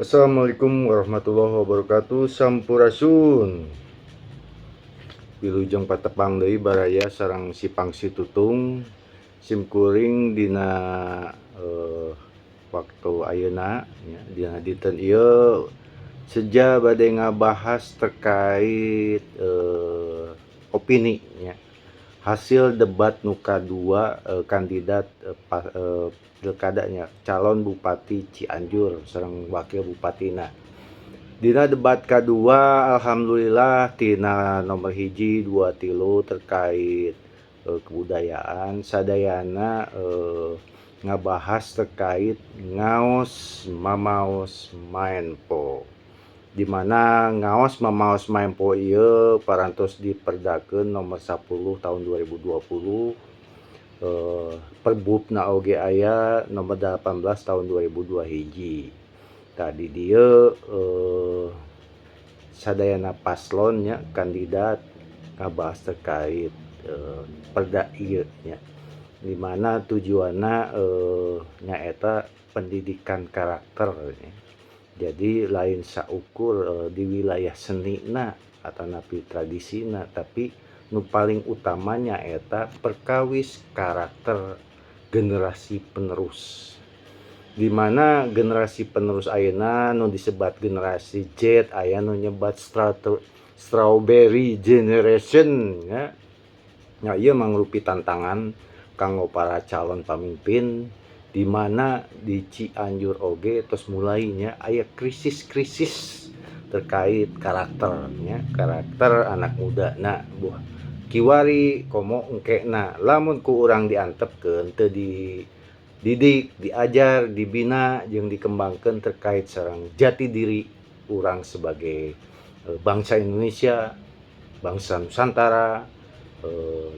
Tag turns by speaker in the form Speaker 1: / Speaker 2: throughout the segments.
Speaker 1: Assalamualaikum warahmatullahi wabarakatuh. Sampurasun. Wilujeng patepang deui baraya sareng Sipang Situtung simkuring dina waktu ayeuna nya dina dinten ieu seja bade ngabahas terkait opini nya hasil debat nu kadua kandidat pilkada nya calon Bupati Cianjur sareng wakil bupatina. Dina debat kedua alhamdulillah tina nomor hiji 2 3 terkait kebudayaan sadayana ngabahas terkait ngaos mamaos maenpo, dimana ngaos mamaos maenpo ieu parantos diperdakeun nomor 10 tahun 2020 perbubna oge aya nomor 18 tahun 2002 hiji. Tadi dia sadayana paslonnya kandidat ngabahas terkait perda ieu nya, dimana tujuanna nyaeta pendidikan karakter nya. Jadi lain saukur di wilayah senina atau napi tradisina, tapi nu paling utamanya eta perkawis karakter generasi penerus, dimana generasi penerus ayeuna nu disebat generasi Z aya nu nyebat strawberry generation ya. Nya ieu mangrupi tantangan kanggo para calon pamimpin, dimana di Cianjur oge terus mulainya aya krisis-krisis terkait karakternya, karakter anak muda na buah kiwari komo engkena lamun ku urang diantepkeun teu dididik, diajar, dibina jeung dikembangkeun terkait sareng jati diri urang sebagai bangsa Indonesia, bangsa Nusantara,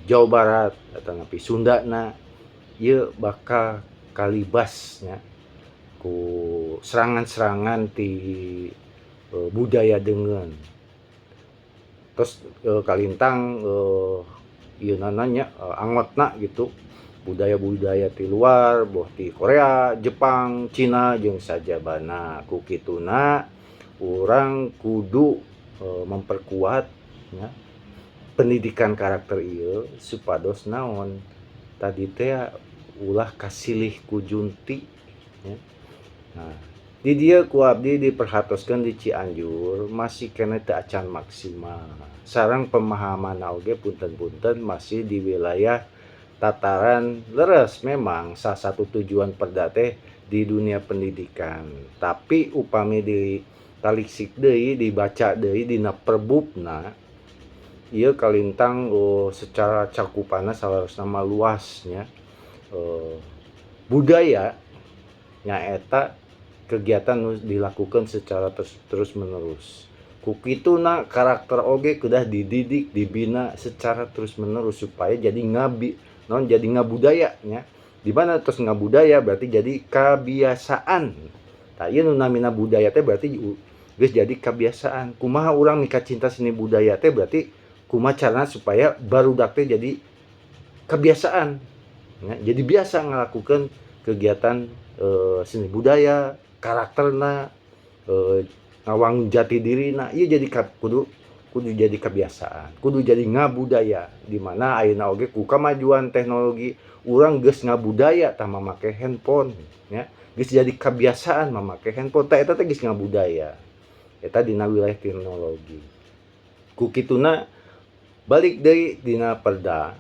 Speaker 1: Jawa Barat atau napi Sundana, ieu bakal kalibasnya ku serangan-serangan ti budaya deungeun. Terus kalintang ieu nananya angotna gitu, budaya-budaya ti luar, boh ti Korea, Jepang, Cina jeung sajabana. Ku kituna urang kudu memperkuat ya, pendidikan karakter ieu supados naon tadi teh ulah kasilih ku junti ya. Nah, di dieu ku abdi diperhatoskeun di Cianjur masih keneh teu acan maksimal. Sareng pemahaman oge punten-punten masih di wilayah tataran leres. Memang salah satu tujuan perda teh di dunia pendidikan. Tapi upami ditaliksik deui, dibaca deui dina perbubna, ieu kalintang secara cakupanna salarosna mah luasnya budaya nyaeta kegiatan nu dilakukan secara terus menerus. Ku kituna karakter oge kedah dididik, dibina secara terus menerus supaya jadi jadi ngabudaya nya. Di mana terus ngabudaya berarti jadi kebiasaan. Tah ieu nu namina budaya teh berarti geus jadi kebiasaan. Kumaha urang mika cinta seni budaya teh berarti kumaha carana supaya barudak teh jadi kebiasaan. Ya, jadi biasa ngelakukan kegiatan seni budaya, karakterna, ngawang jati dirina, ieu jadi kudu jadi kebiasaan, kudu jadi ngabudaya, di mana ayeuna oge ku kamajuan teknologi urang geus ngabudaya tah mamake handphone nya, geus jadi kebiasaan mamake handphone, tah eta teh geus ngabudaya. Eta dina wilayah teknologi. Ku kituna balik deui dina perda,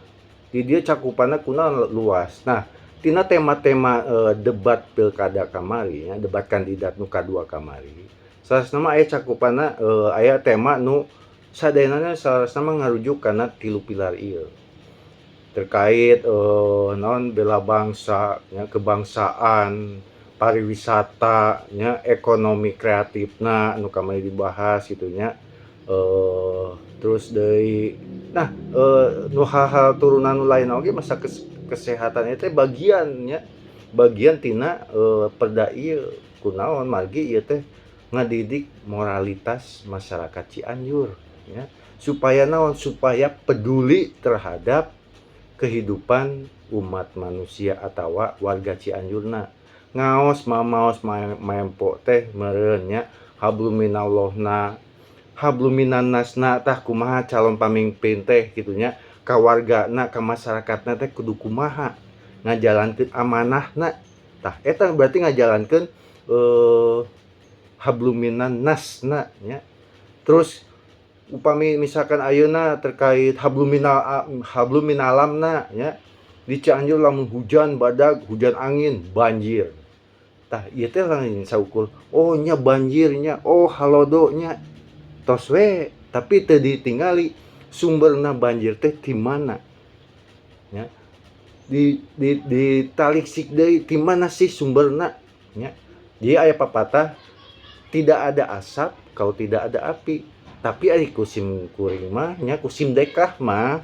Speaker 1: di dieu cakupanna kunaon luas. Nah, tina tema-tema debat pilkada kamari ya, debat kandidat nu kadua kamari, salasna mah aya cakupanna aya tema nu sadayana salasna mah ngarujuk kana 3 pilar ieu. Terkait naon bela bangsa nya, kebangsaan, pariwisata nya, ekonomi kreatifna anu kamari dibahas kitu nya. Terus deui nah nu hal-hal turunan nu lain oge masa kesehatan eta bagian nya bagian tina perda ieu kunaon margi ieu teh ngadidik moralitas masyarakat Cianjur ya, supaya naon, supaya peduli terhadap kehidupan umat manusia atawa warga Cianjurna. Ngaos mamaos maempo teh meureun nya habluminallahna habluminannasna tah kumaha calon pamimpin teh kitu nya, ka wargana ka masyarakatna teh kudu kumaha ngajalankeun amanahna. Tah eta berarti ngajalankeun habluminannasna nya. Terus upami misalkan ayeuna terkait habluminalamna nya, di Cianjur lamun hujan badag, hujan angin, banjir. Tah ieu teh lain saukur, oh nya banjir nya, oh halodo nya. Tos we, tapi teu ditingali sumberna banjir teh di mana. Ya. Ditaliksik deui di mana sih sumberna nya. Jadi aya papatah, tidak ada asap kalau tidak ada api. Tapi ari kusim kuring mah nya kusim dekah mah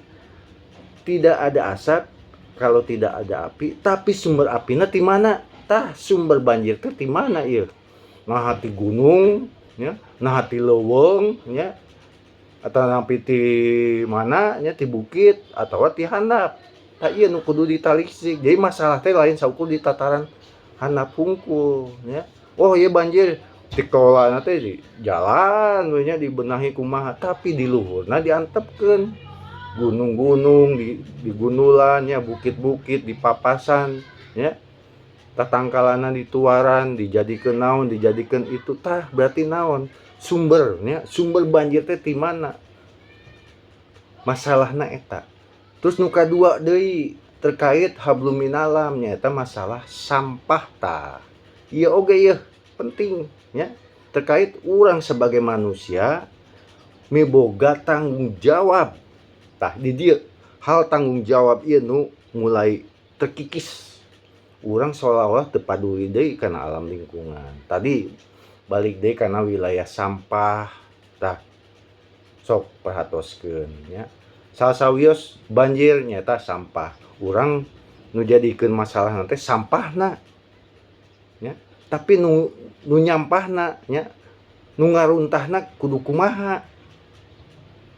Speaker 1: tidak ada asap kalau tidak ada api, tapi sumber apina di mana? Tah sumber banjir teh di mana ieu? Nah ti gunung nya, nah ti leuweung nya, atau napi ti mana nya, ti bukit atawa ti handap. Tah ieu nu kudu ditaliksik. Jadi masalah teh lain saukur di tataran handap hungkul nya. Oh ieu banjir, dikelolana teh di jalan we nya dibenahi kumaha, tapi di luhurna diantepkeun gunung-gunung, di gunulan nya, bukit-bukit dipapasan nya, tatangkalana dituaran, dijadikeun naon, dijadikeun itu. Tah berarti naon, sumbernya, sumber banjir teh di mana, masalahna eta. Terus nu kadua deui terkait habluminalam nya eta masalah sampah tah. Ieu oge ieu penting nya, terkait urang sebagai manusia miboga tanggung jawab. Tah di dieu hal tanggung jawab ieu nu mulai terkikis. Urang seolah-olah teu paduli deui kana alam lingkungan. Tadi balik deui kana wilayah sampah. Tah sok perhatoskeun nya. Sasawios banjir nyata sampah. Urang nu jadikeun masalah nanti sampahna nya. Tapi nu nyampahna nya, nu ngaruntahna kudu kumaha,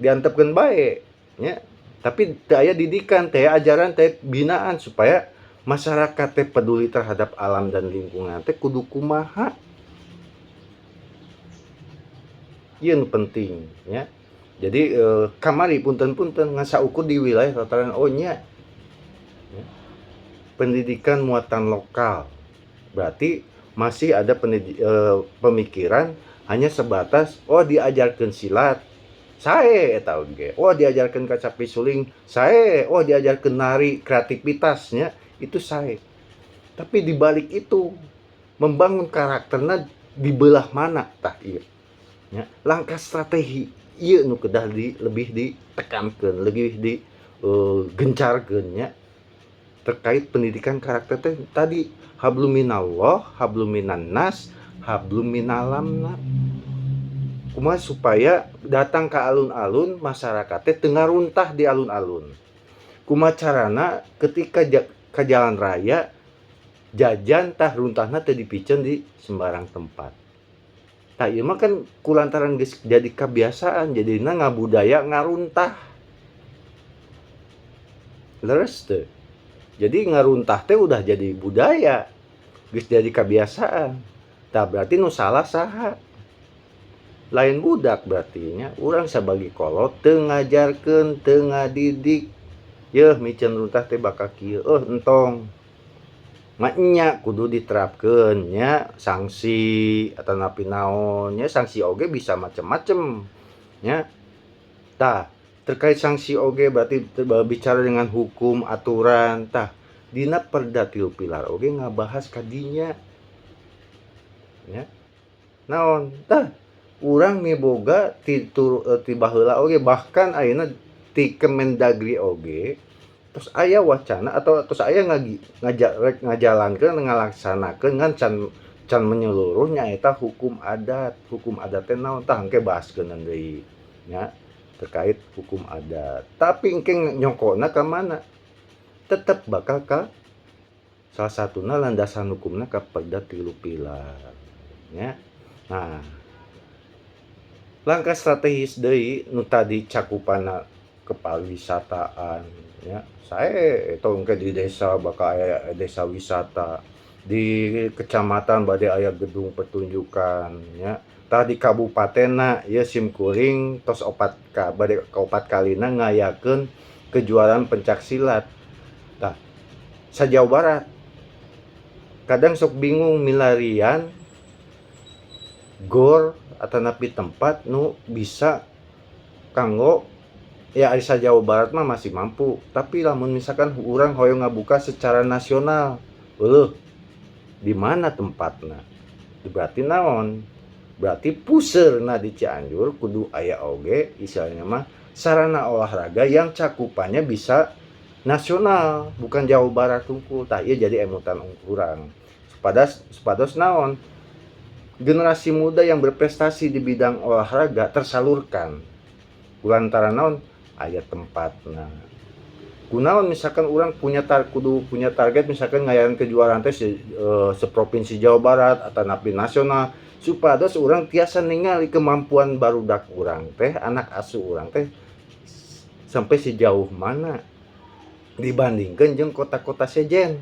Speaker 1: diantepkeun bae nya. Tapi teu aya didikan, teu aya ajaran, teu binaan supaya masyarakat teh peduli terhadap alam dan lingkungan teh kudu kumaha. Ieu nu penting nya. Jadi kamari punten-punten ngasaukur di wilayah tataran nya. Pendidikan muatan lokal. Berarti masih ada pemikiran hanya sebatas diajarkeun silat, sae eta oge. Diajarkeun kacapi suling, sae. Diajarkeun nari, kreativitasnya, itu sae. Tapi dibalik itu membangun karakterna di belah mana tah ieu. Ya, langkah strategi ieu nu kedah lebih ditekankeun, lebih digencarkeun nya. Terkait pendidikan karakter teh tadi habluminallah, habluminannas, habluminalamna. Kumaha supaya datang ke alun-alun masyarakat teh teu ngaruntah di alun-alun. Kumaha carana ketika ke jalan raya jajan tah runtahna teu dipiceun di sembarang tempat. Tah ieu mah kan kulantaran geus jadi kebiasaan, jadina ngabudaya ngaruntah. Leres teu? Jadi ngaruntah teh udah jadi budaya, geus jadi kebiasaan. Tah berarti nu salah saha? Lain budak berarti nya. Urang sabagi kolot teu ngajarkeun, teu ngadidik. Yeuh micen runtah teh bakal kieu. Entong. Nya kudu diterapkeun nya sanksi atau napi naon nya. Sanksi oge bisa macem-macem nya. Tah terkait sanksi oge berarti bicara dengan hukum aturan. Tah dina perda 3 pilar oge ngabahas kadinya nya. Naon tah urang miboga ti baheula oge, bahkan ayeuna ti Kemendagri oge terus aya wacana atau terus aya ngajalankeun ngalaksanakeun ngan can menyeluruh nyaeta hukum adat. Hukum adat teh naon tah engke bahaskeun deui nya terkait hukum adat. Tapi engke nyokona ka mana? Tetep bakal ka salah satuna landasan hukumna kaperda 3 pilar nya. Nah, langkah strategis deui nu tadi cakupanna kepariwisataan nya. Sae eta engke di desa bakal aya desa wisata, di kecamatan bade aya gedung pertunjukan nya. Tah di kabupatenna ieu simkuring tos bade kaopat kalina ngayakeun kejuaraan pencaksilat. Tah, sa-Jawa Barat kadang sok bingung milarian gor atanapi tempat nu bisa kanggo ya ari sa-Jawa Barat mah masih mampu, tapi lamun misalkan urang hoyong ngabuka secara nasional, eueuh di mana tempatna? Berarti naon? Berarti puseurna di Cianjur kudu aya oge istilahnya mah sarana olahraga yang cakupannya bisa nasional, bukan Jawa Barat unggul. Tah ieu jadi emutan urang. Supados naon? Generasi muda yang berprestasi di bidang olahraga tersalurkan. Kulantaran naon? Aya tempatna. Kunaon misalkan orang kudu punya target misalkan ngayakeun kejuaraan teh seprovinsi Jawa Barat atau napi nasional, supados urang tiasa ningali kemampuan barudak urang teh, anak asuh urang teh sampai sejauh mana dibandingkan jeung kota-kota sejen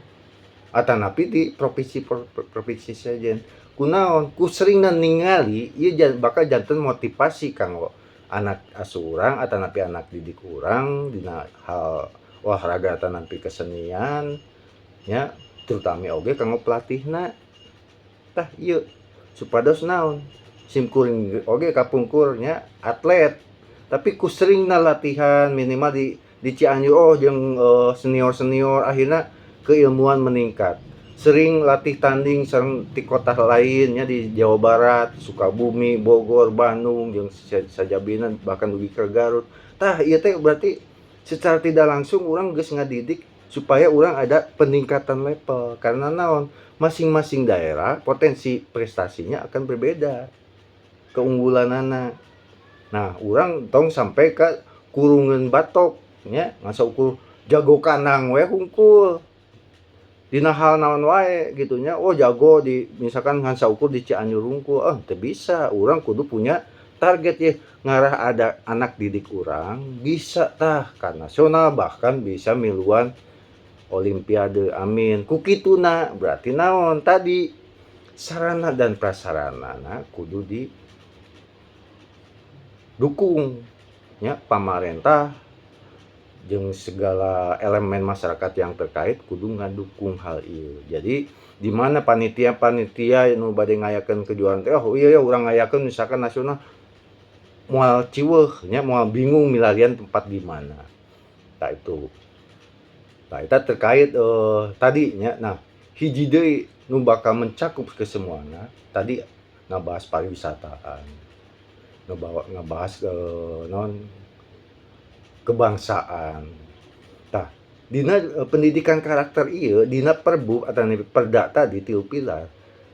Speaker 1: atanapi di provinsi sejen. Kunaon? Ku seringan ningali ieu bakal janten motivasi kanggo anak asuh urang atanapi anak didik urang dina hal olahraga atanapi kesenian nya, terutama oge kanggo pelatihna. Tah ieu supados naon? Simkuring oge kapungkur nya atlet, tapi ku seringna latihan minimal di Cianjur jeung senior-senior akhirna keilmuan meningkat. Sering latih tanding sareng ti kota lainnya di Jawa Barat, Sukabumi, Bogor, Bandung jeung sajabina bahkan dugi ke Garut. Tah ieu teh berarti secara tidak langsung urang geus ngadidik supaya urang ada peningkatan level. Karena naon? Masing-masing daerah potensi prestasinya akan berbeda keunggulanana. Nah, urang tong sampai ke kurungan batok nya, ngasa ukur jago kanang we hungkul. Dina hal naon wae gitu nya. Oh jago di misalkan ngasa ukur di Cianjur hungkul. Teu bisa, urang kudu punya target ya, ngarah ada anak didik urang bisa tah ka nasional bahkan bisa miluan olimpiade, amin. Ku kituna berarti naon? Tadi sarana dan prasaranana kudu didukung nya, pamarentah jeung segala elemen masyarakat yang terkait kudu ngadukung hal ieu. Jadi di mana panitia-panitia nu bade ngayakeun kejuaraan teh, oh iya ya urang ngayakeun misalkan nasional, moal ciweuh nya, moal bingung milarian tempat di mana. Tah itu. Tah eta terkait tadi nya. Nah, hiji deui nu bakal mencakup ke semuana tadi ngabahas pariwisataan. Ngebahas non kebangsaan. Tah, dina pendidikan karakter ieu dina Perbu atau Perda tadi 3 pilar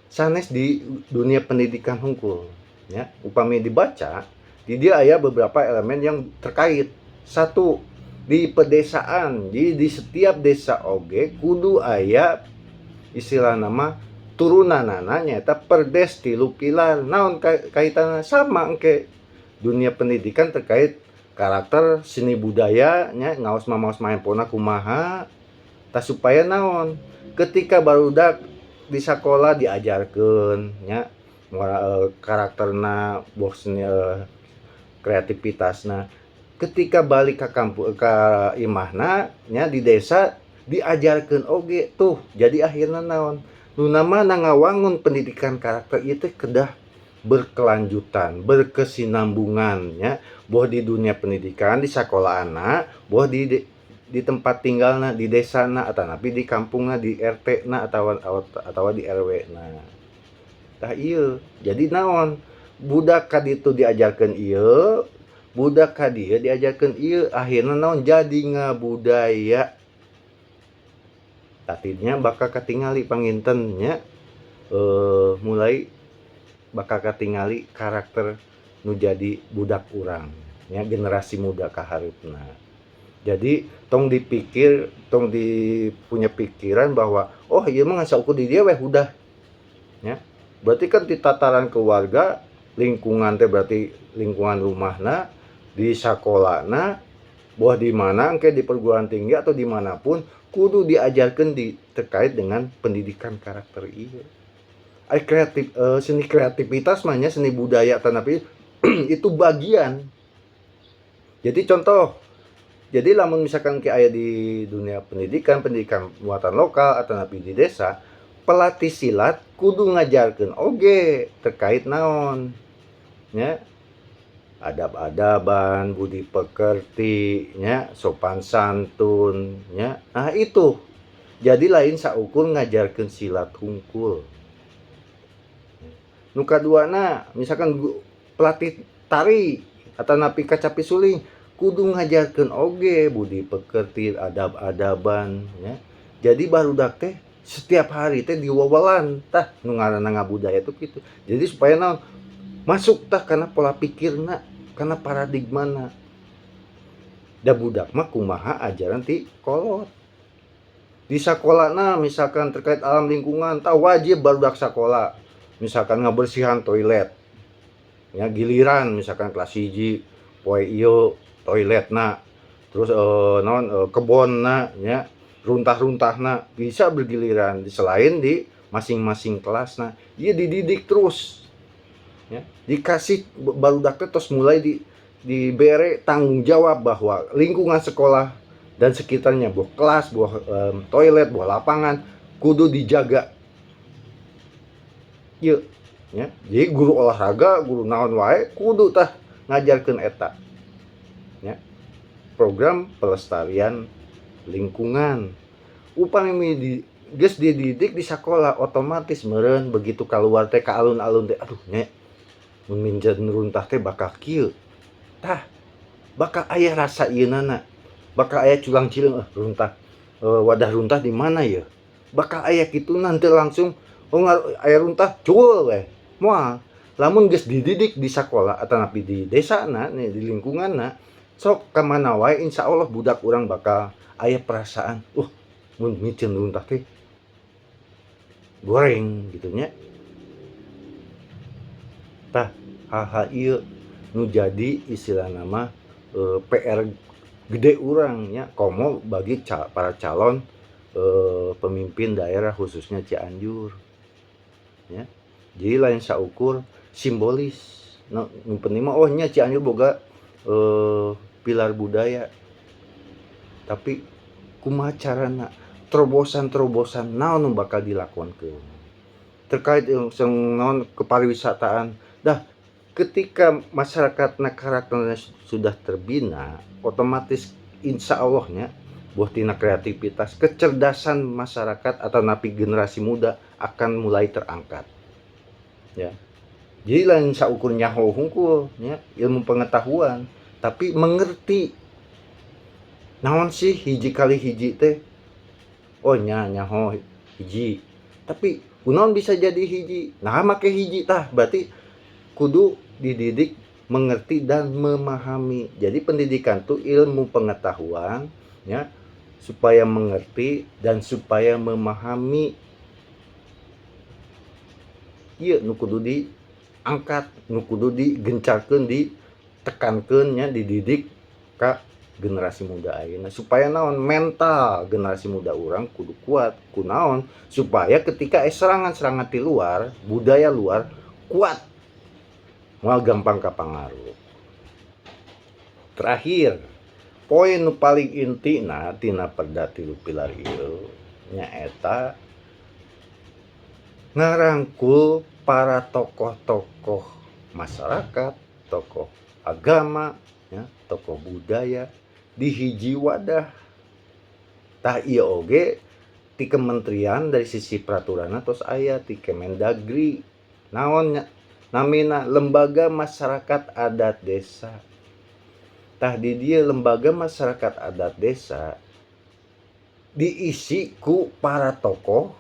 Speaker 1: sanes di dunia pendidikan hungkul nya. Upami dibaca di dia aya beberapa elemen yang terkait. Satu, di pedesaan, di setiap desa oge kudu aya istilah nama turunanana nyaeta perdes 3 pilar. Naon kaitanna? Sama engke dunia pendidikan terkait karakter seni budaya nya, ngaos mamaos maempona kumaha tah supaya naon? Ketika barudak di sekolah diajarkeun nya karakterna bosnya kreativitasna, ketika balik ke kampung ke imahna nya di desa diajarkeun oge tuh. Jadi akhirna naon? Nu namana ngawangun pendidikan karakter ieu teh kedah berkelanjutan, berkesinambungan nya, boh di dunia pendidikan di sekolahanna, boh di tempat tinggalna di desana atanapi di kampungna di RT-na atawa di RW-na. Tah ieu. Jadi naon? Budak ka ditu diajarkeun ieu, budak ka dieu diajarkeun ieu, akhirna naon? Jadi ngabudaya. Tadinya bakal katingali panginten nya, mulai bakal katingali karakter nu jadi budak urang nya, generasi muda kaharupna. Jadi tong dipikir, tong punya pikiran bahwa oh iya mah ngasa ukur di dia weh udah ya. Berarti kan di tataran keluarga, lingkungan teh berarti lingkungan rumahna, di sekolahna, buah di mana engke di perguruan tinggi atau dimanapun kudu diajarkan terkait dengan pendidikan karakter iya. Seni kreativitas mahnya seni budaya tanapi itu bagian. Jadi contoh, jadi lamun misalkan kayak aya di dunia pendidikan muatan lokal atau napi di desa, pelatih silat kudu ngajarkeun oge terkait naon nya adab-adaban, budi pekerti nya, sopan santun nya. Nah itu. Jadi lain saukur ngajarkeun silat hungkul. Nu kaduana misalkan pelatih tari atau napi kacapi suling kudu ngajarkeun oge budi pekerti adab-adaban ya. Jadi barudak teh setiap hari teh diwawalan tah nu ngaranna ngabudaya tuh gitu. Jadi supaya naon masuk tah kana pola pikirna, kana paradigmana. Da budak mah kumaha ajaran ti kolot. Di sakolana misalkan terkait alam lingkungan tah wajib barudak sakola. Misalkan ngabersihan toilet. Ya giliran misalkan kelas 1 poe ieu toiletna terus kebonna nya runtah-runtahna bisa bergiliran selain di masing-masing kelasna ieu dididik terus ya dikasih barudak teh tos mulai dibere tanggung jawab bahwa lingkungan sekolah dan sekitarnya buah kelas buah toilet buah lapangan kudu dijaga ieu ya. Jadi guru olahraga guru naon wae kudu tah ngajarkeun eta ya. Program pelestarian lingkungan upami geus dididik di sekolah otomatis meureun begitu keluar teh ka alun-alun teh aduh nya mun minjeun runtah teh bakal kieu tah bakal aya rasa ieunana bakal aya culang-cileung runtah wadah runtah di mana ya bakal aya kitu nanti langsung aya runtah cuul we moal lamun geus dididik di sekolah atau napi di desana nih di lingkunganna sok ka mana wae insyaallah budak urang bakal aya perasaan mun micin runtah teh goreng gitu nya tah hal-hal ieu nu jadi istilah nama PR gede urang nya komo bagi para calon pemimpin daerah khususnya Cianjur ya. Jadi lain saukur simbolis nu penting mah nya Cianjur boga pilar budaya tapi kumaha carana terobosan naon nu bakal dilakonkeun terkait naon kepariwisataan dah ketika masyarakatna karakternya sudah terbina otomatis insya Allahnya buah tina kreativitas kecerdasan masyarakat atau napi generasi muda akan mulai terangkat ya. Jadi lain saukur nyaho hungkul ya ilmu pengetahuan tapi mengerti naon sih hiji kali hiji teh nyaho hiji tapi kunaon bisa jadi hiji nah make hiji tah berarti kudu dididik mengerti dan memahami. Jadi pendidikan tuh ilmu pengetahuan ya supaya mengerti dan supaya memahami. Ieu nu kudu diangkat, nu kudu digencarkeun, ditekankeun nya dididik ka generasi muda ayeuna supaya naon mental generasi muda urang kudu kuat kunaon supaya ketika serangan-serangan ti luar budaya luar kuat moal gampang kapangaruh. Terakhir poin nu paling intina tina perda tilu pilar ieu nyaeta ngarangkul para tokoh-tokoh masyarakat, tokoh agama, ya, tokoh budaya di hiji wadah. Tah ieu oge ti kementerian dari sisi peraturan tos aya ti Kemendagri naon namina lembaga masyarakat adat desa. Tah di dieu lembaga masyarakat adat desa diisi ku para tokoh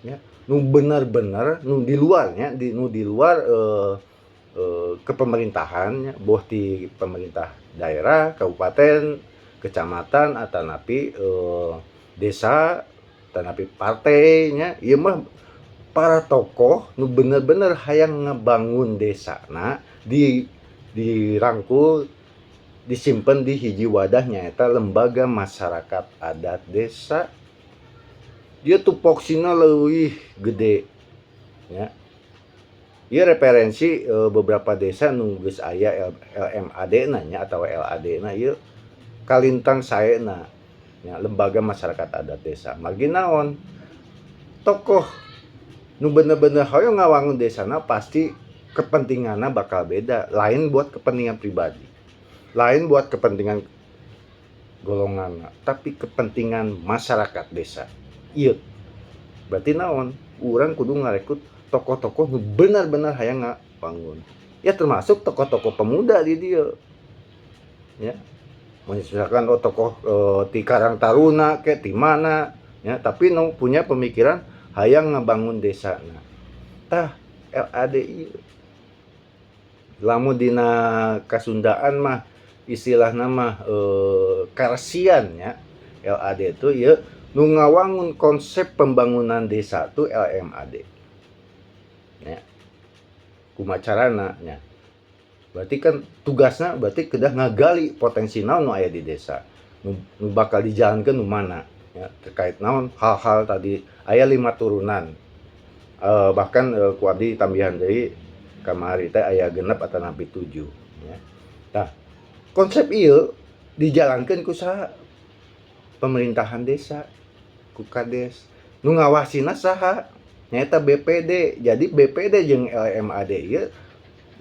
Speaker 1: ya nu bener-bener nu di luarnya nu di luar kepemerintahan ya boh ti pemerintah daerah kabupaten kecamatan atau napi desa atau napi partainya ieu mah para tokoh nu bener-bener hayang ngebangun desa nah dirangkul disimpan di hiji wadahnya eta lembaga masyarakat adat desa. Dia tupoksina leuwih gede ya. Ieu referensi beberapa desa nu geus aya LMAD nya atau LAD na ieu kalintang saena nya lembaga masyarakat adat desa. Margi naon? Tokoh nu bener-bener hoyong ngawangun desana pasti kepentinganna bakal beda, lain buat kepentingan pribadi. Lain buat kepentingan golongan, tapi kepentingan masyarakat desa. Ieu. Berarti naon? Urang kudu ngarekrut tokoh-tokoh nu benar-benar hayang ngabangun. Ya termasuk tokoh-tokoh pemuda di dieu. Ya. Misalkan tokoh ti Karang Taruna ke ti mana ya, tapi nu punya pemikiran hayang ngabangun desana. Tah LAD ieu. Lamun dina Kasundaan mah istilahna mah karesian ya. LAD itu ieu nu ngawangun konsep pembangunan desa tu LMAD. Ya. Kumacarana nya. Berarti kan tugasna berarti kedah ngagali potensi naon nu aya di desa. Nu bakal dijalankeun nu mana ya, terkait naon hal-hal tadi aya 5 turunan. Bahkan ku abdi tambihan deui kamari teh aya 6 atau napi 7 ya. Tah, konsep ieu dijalankeun ku saha? Pemerintahan desa, ku kades. Nu ngawasina saha? Nyaeta BPD. Jadi BPD jeung LMAD ieu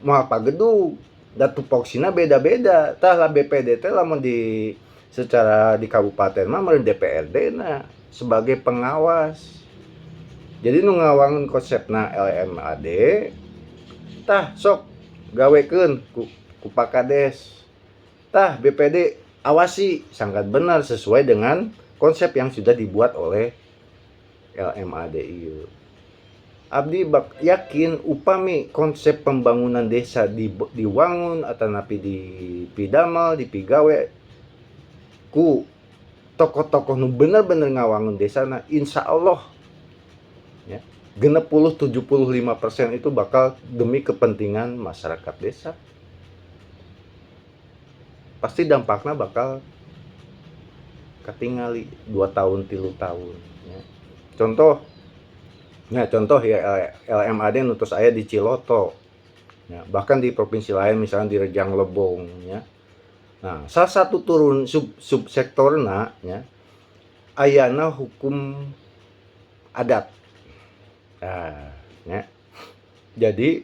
Speaker 1: moal pagedung da tupoksina beda-beda. Tah lah BPD teh lamun secara di kabupaten mah meureun DPRD na sebagai pengawas. Jadi nu ngawangun konsepna LMAD tah sok gawekeun ku Pakades. Tah BPD awasi sangat benar sesuai dengan konsep yang sudah dibuat oleh LMAD ieu. Abdi yakin upami konsep pembangunan desa diwangun atau napi dipidamel dipigawe ku tokoh-tokoh nu bener-bener ngawangun desana, insya Allah ya, 60-75% itu bakal demi kepentingan masyarakat desa. Pasti dampaknya bakal ketingali 2 tahun 3 tahun ya. Contoh ya LMAD nutus aya di Ciloto ya, bahkan di provinsi lain misalnya di Rejang Lebong ya. Nah, salah satu turun subsektorna ya ayana hukum adat. Nah, ya. Jadi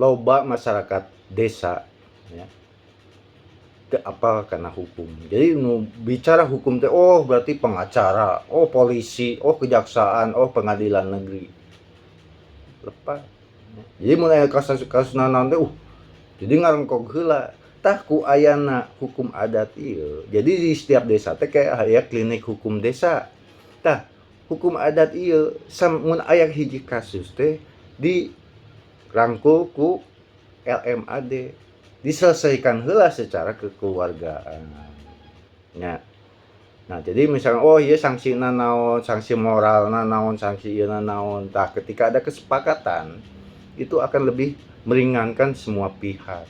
Speaker 1: loba masyarakat desa ya teu apal kana hukum. Jadi nu bicara hukum teh oh berarti pengacara, oh polisi, oh kejaksaan, oh pengadilan negeri. Lepas. Jadi mun aya kasus naon teh jadi ngarengkog heula. Tah ku ayana hukum adat ieu. Jadi di setiap desa teh kayak aya klinik hukum desa. Tah hukum adat ieu mun aya hiji kasus teh dirangkul ku LMAD. Diselesaikan heula secara kekeluargaan. Ya. Nah, jadi misalnya oh iya sanksina naon, sanksi moralna naon, sanksi ieu naon. Tah ketika ada kesepakatan itu akan lebih meringankan semua pihak.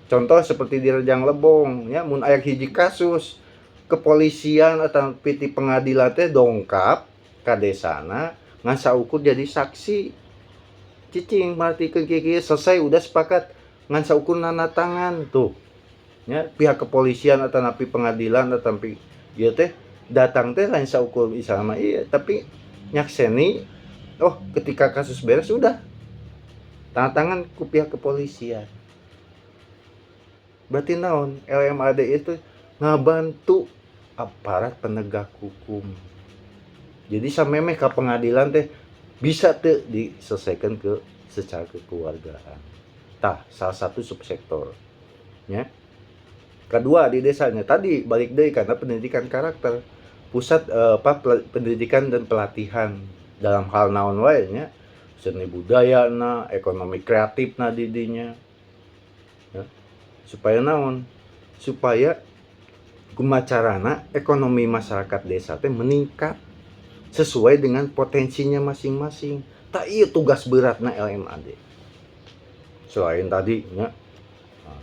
Speaker 1: Contoh seperti di Rejang Lebong ya, mun aya hiji kasus kepolisian atau piti pengadilan teh dongkap ka desana ngan saukur jadi saksi. Cicing martikeun kieu selesai udah sepakat ngan saukur nana tangan tuh ya, pihak kepolisian atau napi pengadilan atau napi ieu teh datang teh lain saukur misalnya iya tapi nyakseni oh ketika kasus beres sudah tanda tangan ku pihak kepolisian. Berarti naon LMAD itu ngabantu aparat penegak hukum. Jadi samemeh ka pengadilan teh bisa teu diselesaikan secara kekeluargaan. Tah, salah satu subsektor ya. Kedua di desanya tadi balik deui karena pendidikan karakter. Pusat pendidikan dan pelatihan dalam hal naon wae nya. Seni budaya na, ekonomi kreatif na didinya. Ya. Supaya naon? Supaya kumaha carana ekonomi masyarakat desa teh meningkat sesuai dengan potensinya masing-masing. Tak iya tugas beratna LMAD. Selain tadi nya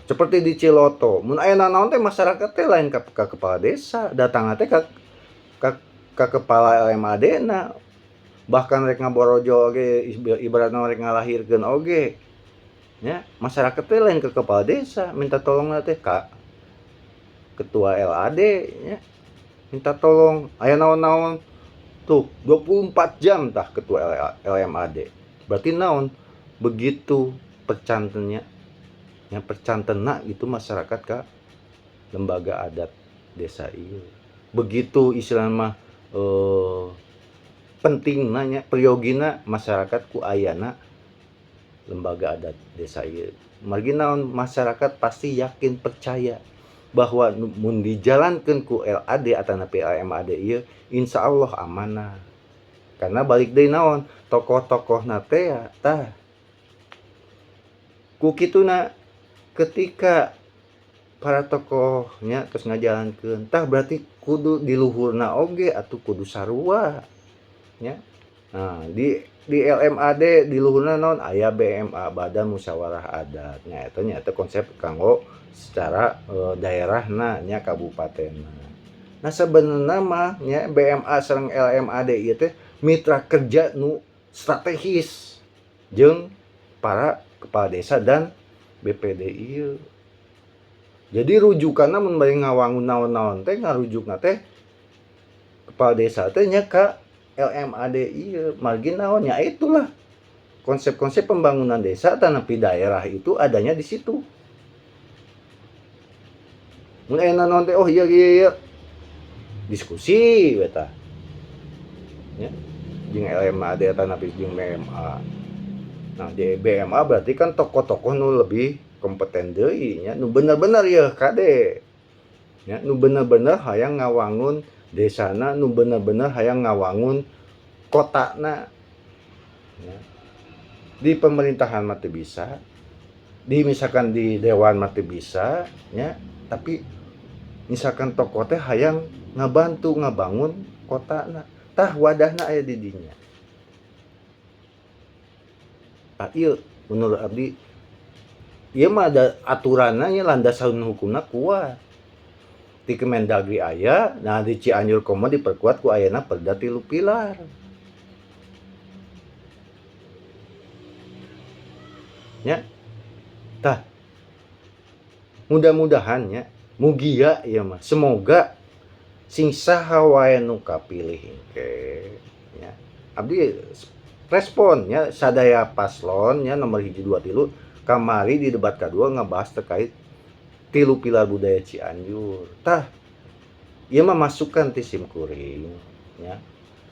Speaker 1: seperti di Ciloto, mun aya nanaon teh masyarakat teh lain ka kepala desa, datang teh ka kepala LMAD-na. Bahkan rek ngaborojo oge ibaratna rek ngalahirkeun oge. Ya, masyarakat teh lain ke kepala desa, minta tolongna teh ka ketua LAD ya. Minta tolong aya naon-naon tuh 24 jam tah ketua LMAD. Berarti naon? Begitu percantennya yang percantena itu masyarakat ka lembaga adat desa ieu. Begitu istilah mah penting nanya priogina masyarakat ku ayana lembaga adat desa ieu. Margi naon masyarakat pasti yakin percaya bahwa mun dijalankeun ku LAD atanapi LMAD ieu insyaallah amanah. Karena balik deui naon tokoh-tokohna teh tah ku kituna ketika para tokohnya terus ngajalankeun tah berarti kudu di luhurna oge atuh kudu sarua nya. Nah, di LMAD di luhurna naon aya BMA Badan Musyawarah Adat. Nya eta nya konsep kanggo secara daerahna nya kabupatenna. Nah, sebenarnya mah nya BMA sareng LMAD ieu teh mitra kerja nu strategis jeung para kepala desa dan BPD ieu. Jadi rujukanna mun bari ngawangun naon-naon teh ngarujukna teh kepala desa teh nya ka LMAD ieu. Margi naon nya itulah konsep-konsep pembangunan desa tanapi daerah itu adanya di situ. Mun aya naon teh oh iya diskusi we tah. Nya jeung LMAD tanapi jeung BMA. Nah, di BMA berarti kan tokoh-tokoh nu lebih kompeten deui nya nu bener-bener yeuh kade. Ya, nu bener-bener hayang ngawangun desana, nu bener-bener hayang ngawangun kotana. Ya. Di pemerintahan mah teu bisa, misalkan di dewan mah teu bisa, ya. Tapi misalkan tokoh teh hayang ngabantu ngabangun kotana, tah wadahna aya di dinya. Ieu menurut abdi ieu mah ada aturanna nya landasan hukumna kuat. Di Kemendagri aya, nah di Cianjur komo diperkuat ku ayana Perda 3 pilar. Nya. Tah. Mudah-mudahan nya mugia ieu mah semoga sing saha wae nu kapilih engke nya. Abdi respon nya sadaya paslon nya nomor 1 2 3 kamari di debat kedua ngebahas terkait 3 pilar budaya Cianjur. Tah ieu mah masukan ti simkuring nya.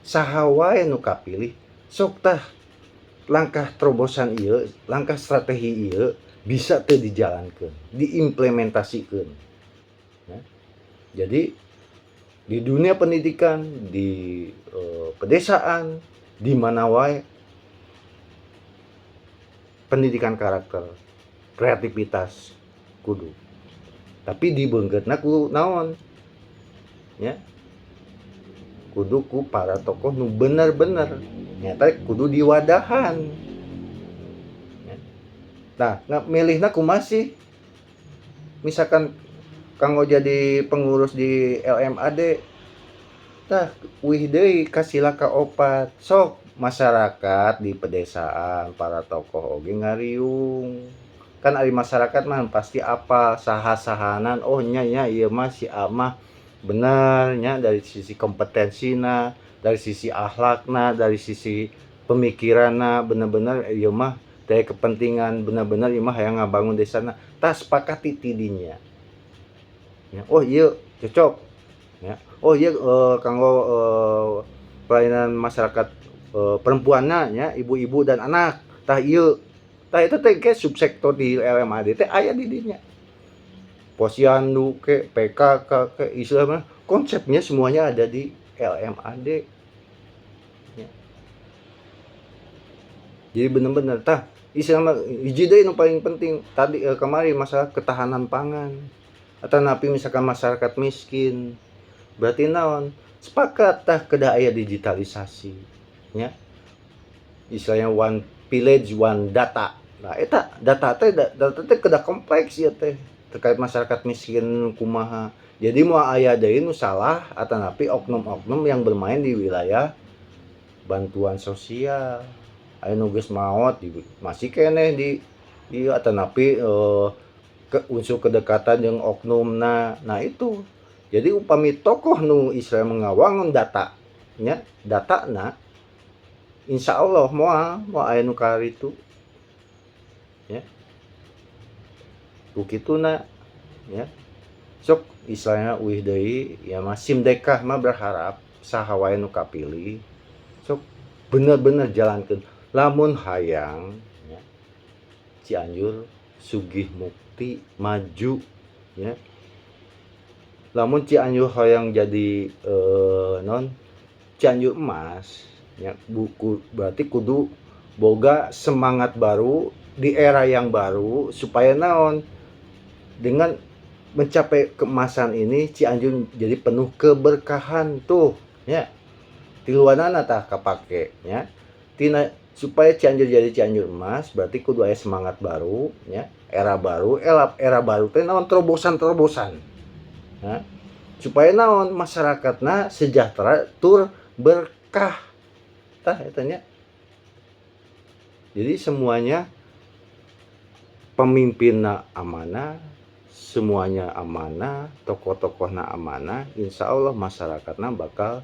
Speaker 1: Saha wae nu kapilih sok tah langkah terobosan ieu, langkah strategi ieu bisa teu dijalankeun, diimplementasikeun. Ya. Jadi di dunia pendidikan, di pedesaan, di mana wae pendidikan karakter, kreativitas kudu. Tapi dibeungkeutna ku naon? Ya. Kudu ku para tokoh nu bener-bener nyata kudu diwadahan. Ya. Nah, milihna kumaha sih? Misalkan kanggo jadi pengurus di LMAD tah wih deui kasila ka opat sok masyarakat di pedesaan para tokoh oge ngariung kan ari masyarakat mah pasti apa saha-sahanan oh nya ieu mah si amah bener nya dari sisi kompetensina dari sisi akhlakna dari sisi pemikiranna bener-bener ieu mah teh kepentingan bener-bener ieu mah hayang ngabangun desana tah sepakati ti dinya ya, oh ieu cocok ya. Oh iya kanggo pelayanan masyarakat perempuannya ya ibu-ibu dan anak tah ieu tah itu teh ke subsektor di LMAD teh aya di dinya posyandu ke PKK ke istilahnya konsepnya semuanya ada di LMAD ya. Jadi bener-bener tah istilahnya hiji deui nu paling penting tadi kemarin masalah ketahanan pangan atau napi misalkan masyarakat miskin, berarti naon, sepakat tah kedah aya digitalisasi nya, istilahnya one village one data. Nah eta data teh kedah kompleks ya teh terkait masyarakat miskin kumaha. Jadi mau aya deui nu salah atanapi oknum-oknum yang bermain di wilayah bantuan sosial. Aya nu geus maot masih keneh di atanapi unsur kedekatan jeung oknumna. Nah itu. Jadi upami tokoh nu istilah mengawangun data nya, datana insya Allah moal aya nu karitu ya. Kukituna ya. Sok istilahnya uih deui ya mah Simdekah mah berharap saha wae nu kapilih sok bener-bener jalankeun. Lamun hayang ya, Cianjur sugih mukti maju ya. Lamun Cianjur hoyong jadi Cianjur emas ya, berarti kudu boga semangat baru di era yang baru supaya naon, dengan mencapai keemasan ini Cianjur jadi penuh keberkahan tuh ya. Tiluanana tah kapake ya. Tina supaya Cianjur jadi Cianjur emas berarti kudu aya semangat baru ya, era baru teh naon, terobosan ya. Supaya naon, masyarakatna sejahtera tur berkah tah eta nya. Jadi semuanya pemimpinna amanah, semuanya amanah, tokoh-tokohna amanah, insya Allah masyarakatna bakal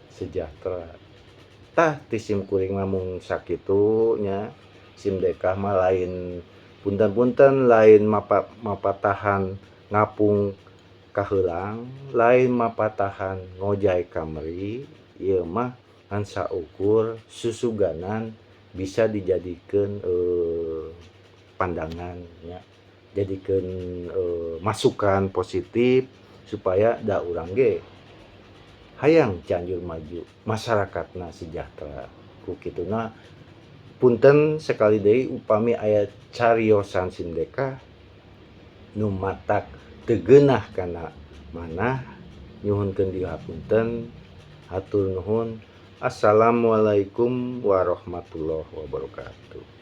Speaker 1: sejahtera. Tah ti sim kuring mah mung sakitu nya. Simdekah mah lain punten-punten lain mapatahan ngapung kaheulang, lain mapatahan ngojay kameri, ieu mah ngan saukur susuganan bisa dijadikeun pandangan ya. Jadikeun masukan positif supaya da urang ge hayang Cianjur maju, masyarakatna sejahtera. Kukituna punten sekali deui upami aya cariosan Simdekah nu matak teu geunah kana manah, nyuhunkeun dihapunten, hatur nuhun. Assalamualaikum warahmatullahi wabarakatuh.